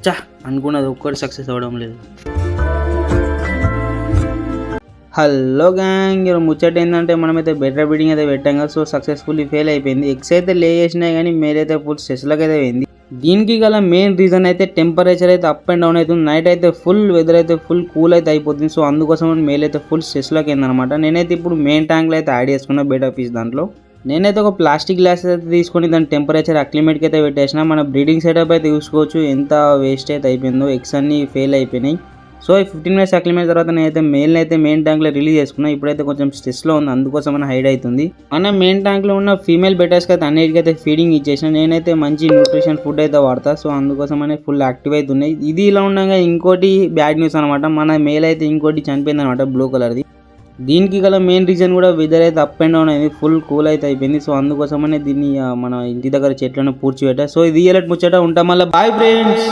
చా అనుకున్నది ఒక్కటి సక్సెస్ అవ్వడం లేదు. హలో గ్యాంగ్, ముచ్చట ఏంటంటే మనమైతే బెటర్ బిడింగ్ అయితే పెట్టాం కదా, సో సక్సెస్ఫుల్లీ ఫెయిల్ అయిపోయింది. ఎగ్స్ అయితే లే చేసినాయి కానీ మేలైతే ఫుల్ స్ట్రెస్లోకి అయితే పోయింది. దీనికి గల మెయిన్ రీజన్ అయితే టెంపరేచర్ అయితే అప్ అండ్ డౌన్ అవుతుంది. నైట్ అయితే ఫుల్ వెదర్ అయితే ఫుల్ కూల్ అయితే అయిపోతుంది. సో అందుకోసం మేల్ అయితే ఫుల్ స్ట్రెస్లోకి అయిందనమాట. నేనైతే ఇప్పుడు మెయిన్ ట్యాంక్లో అయితే యాడ్ చేసుకున్నా బెటర్ పీస్. దాంట్లో నేనైతే ఒక ప్లాస్టిక్ గ్లాస్ అయితే తీసుకొని దాని టెంపరేచర్ అక్లిమేట్కి అయితే పెట్టేసిన. మన బ్రీడింగ్ సెటప్ అయితే చూసుకోవచ్చు ఎంత వేస్ట్ అయితే అయిపోయిందో. ఎగ్స్ అన్ని ఫెయిల్ అయిపోయినాయి. సో ఈ 15 మినిట్స్ అక్లిమేట్ తర్వాత నేనైతే మెయిల్ని అయితే మెయిన్ ట్యాంక్లో రిలీజ్ చేసుకున్నా. ఇప్పుడైతే కొంచెం స్ట్రెస్లో ఉంది, అందుకోసం మన హైడ్ అవుతుంది. మన మెయిన్ ట్యాంక్లో ఉన్న ఫీమేల్ బెటర్స్కి అయితే అన్నిటికైతే ఫీడింగ్ ఇచ్చేసిన. నేనైతే మంచి న్యూట్రిషన్ ఫుడ్ అయితే వాడతా. సో అందుకోసమనే ఫుల్ యాక్టివ్ అవుతున్నాయి. ఇది ఇలా ఉండగా ఇంకోటి బ్యాడ్ న్యూస్ అనమాట. మన మేల్ అయితే ఇంకోటి చనిపోయింది అనమాట, బ్లూ కలర్ది. దీనికి గల మెయిన్ రీజన్ కూడా వెదర్ అయితే అప్ అండ్ డౌన్ అయింది, ఫుల్ కూల్ అయితే అయిపోయింది. సో అందుకోసమనే దీన్ని మన ఇంటి దగ్గర చెట్లను పూడ్చిపెట్టా. సో ఇది ముచ్చట ఉంటాం. మళ్ళీ బాయ్ ఫ్రెండ్స్.